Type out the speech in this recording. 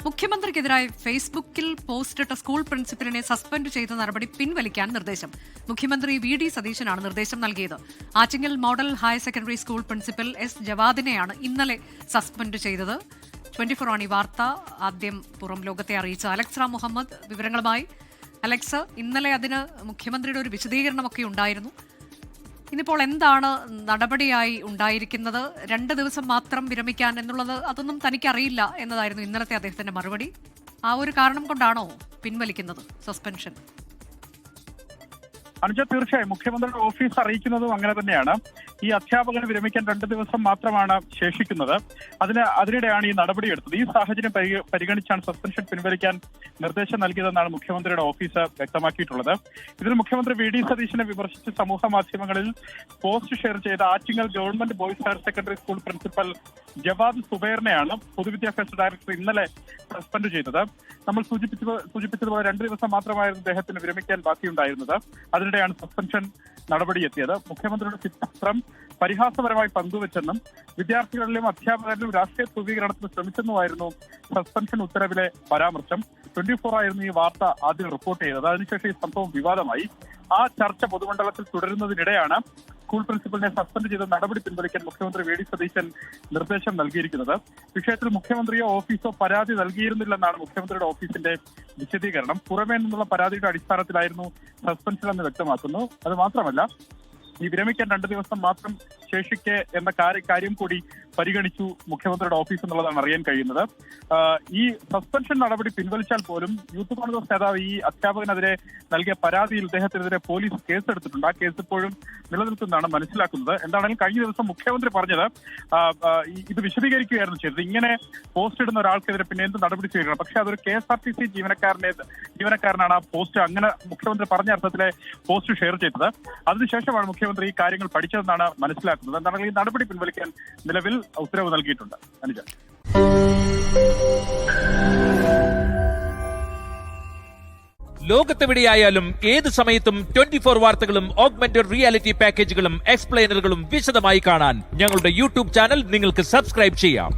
മുഖ്യമന്ത്രിക്കെതിരായി ഫേസ്ബുക്കിൽ പോസ്റ്റിട്ട school പ്രിൻസിപ്പലിനെ suspend ചെയ്ത നടപടി പിൻവലിക്കാൻ നിർദ്ദേശം. മുഖ്യമന്ത്രി വി ഡി സതീശനാണ് നിർദ്ദേശം നൽകിയത്. Attingal model higher secondary school principal S ജവാദിനെയാണ് ഇന്നലെ സസ്പെൻഡ് ചെയ്തത്. 24 ആണ് ഈ വാർത്ത ആദ്യം പുറം ലോകത്തെ അറിയിച്ച അലക്സ് റാം മുഹമ്മദ് വിവരങ്ങളുമായി. അലക്സ്, ഇന്നലെ അതിന് മുഖ്യമന്ത്രിയുടെ ഒരു വിശദീകരണമൊക്കെ ഉണ്ടായിരുന്നു. ഇന്നിപ്പോൾ എന്താണ് നടപടിയായി ഉണ്ടായിരിക്കുന്നത്? 2 ദിവസം മാത്രം വിരമിക്കാൻ എന്നുള്ളത് അതൊന്നും തനിക്കറിയില്ല എന്നതായിരുന്നു ഇന്നലത്തെ അദ്ദേഹത്തിന്റെ മറുപടി. ആ ഒരു കാരണം കൊണ്ടാണോ പിൻവലിക്കുന്നത് സസ്പെൻഷൻ? അനുജ, തീർച്ചയായും മുഖ്യമന്ത്രിയുടെ ഓഫീസ് അറിയിക്കുന്നതും അങ്ങനെ തന്നെയാണ്. ഈ അധ്യാപകന് വിരമിക്കാൻ 2 ദിവസം മാത്രമാണ് ശേഷിക്കുന്നത്. അതിനിടെയാണ് ഈ നടപടിയെടുത്തത്. ഈ സാഹചര്യം പരിഗണിച്ചാണ് സസ്പെൻഷൻ പിൻവലിക്കാൻ നിർദ്ദേശം നൽകിയതെന്നാണ് മുഖ്യമന്ത്രിയുടെ ഓഫീസ് വ്യക്തമാക്കിയിട്ടുള്ളത്. ഇതിൽ മുഖ്യമന്ത്രി വി ഡി സതീശനെ വിമർശിച്ച് സമൂഹ മാധ്യമങ്ങളിൽ പോസ്റ്റ് ഷെയർ ചെയ്ത Attingal government boys higher secondary school principal Jawad സുബൈറിനെയാണ് പൊതുവിദ്യാഭ്യാസ ഡയറക്ടർ ഇന്നലെ സസ്പെൻഡ് ചെയ്തത്. നമ്മൾ സൂചിപ്പിച്ചതുപോലെ 2 ദിവസം മാത്രമായിരുന്നു അദ്ദേഹത്തിന് വിരമിക്കാൻ ബാക്കിയുണ്ടായിരുന്നത്. അതിനിടെയാണ് സസ്പെൻഷൻ നടപടിയെത്തിയത്. മുഖ്യമന്ത്രിയുടെ ചിത്രം പരിഹാസപരമായി പങ്കുവച്ചെന്നും വിദ്യാർത്ഥികളിലും അധ്യാപകരിലും രാഷ്ട്രീയ ധ്രുവീകരണത്തിന് ശ്രമിച്ചെന്നുമായിരുന്നു സസ്പെൻഷൻ ഉത്തരവിലെ പരാമർശം. 24 ആയിരുന്നു ഈ വാർത്ത ആദ്യം റിപ്പോർട്ട് ചെയ്തത്. അതിനുശേഷം ഈ സംഭവം വിവാദമായി. ആ ചർച്ച പൊതുമണ്ഡലത്തിൽ തുടരുന്നതിനിടെയാണ് സ്കൂൾ പ്രിൻസിപ്പലിനെ സസ്പെൻഡ് ചെയ്ത നടപടി പിൻവലിക്കാൻ മുഖ്യമന്ത്രി വി ഡി സതീശൻ നിർദ്ദേശം നൽകിയിരിക്കുന്നത്. വിഷയത്തിൽ മുഖ്യമന്ത്രിയോ ഓഫീസോ പരാതി നൽകിയിരുന്നില്ലെന്നാണ് മുഖ്യമന്ത്രിയുടെ ഓഫീസിന്റെ വിശദീകരണം. പുറമേ നിന്നുള്ള പരാതിയുടെ അടിസ്ഥാനത്തിലായിരുന്നു സസ്പെൻഷൻ എന്ന് വ്യക്തമാക്കുന്നു. അത് മാത്രമല്ല, ഈ വിരമിക്കാൻ 2 ദിവസം മാത്രം ശേഷിക്കെ എന്ന കാര്യം കൂടി പരിഗണിച്ചു മുഖ്യമന്ത്രിയുടെ ഓഫീസ് എന്നുള്ളതാണ് അറിയാൻ കഴിയുന്നത്. ഈ സസ്പെൻഷൻ നടപടി പിൻവലിച്ചാൽ പോലും യൂത്ത് കോൺഗ്രസ് നേതാവ് ഈ അധ്യാപകനെതിരെ നൽകിയ പരാതിയിൽ ഇദ്ദേഹത്തിനെതിരെ പോലീസ് കേസെടുത്തിട്ടുണ്ട്. ആ കേസ് ഇപ്പോഴും നിലനിൽക്കുന്നതാണ് മനസ്സിലാക്കുന്നത്. എന്താണെങ്കിലും കഴിഞ്ഞ ദിവസം മുഖ്യമന്ത്രി പറഞ്ഞത് ഇത് വിശദീകരിക്കുകയായിരുന്നു ചെയ്തത്. ഇങ്ങനെ പോസ്റ്റ് ഇടുന്ന ഒരാൾക്കെതിരെ പിന്നെ എന്ത് നടപടി സ്വീകരിക്കണം? പക്ഷെ അതൊരു KSRTC ജീവനക്കാരനാണ് ആ പോസ്റ്റ് അങ്ങനെ മുഖ്യമന്ത്രി പറഞ്ഞ അർത്ഥത്തിലെ പോസ്റ്റ് ഷെയർ ചെയ്തത്. അതിനുശേഷമാണ് മുഖ്യമന്ത്രി ഈ കാര്യങ്ങൾ പഠിച്ചതെന്നാണ് മനസ്സിലാക്കുന്നത്. എന്താണെങ്കിൽ ഈ നടപടി പിൻവലിക്കാൻ നിലവിൽ ഉത്തരവ് നൽകിയിട്ടുണ്ട്. അനുജ, ലോകത്തെവിടെയായാലും ഏത് സമയത്തും 24 വാർത്തകളും ഓഗ്മെന്റഡ് റിയാലിറ്റി പാക്കേജുകളും എക്സ്പ്ലെയിനറുകളും വിശദമായി കാണാൻ ഞങ്ങളുടെ യൂട്യൂബ് ചാനൽ നിങ്ങൾക്ക് സബ്സ്ക്രൈബ് ചെയ്യാം.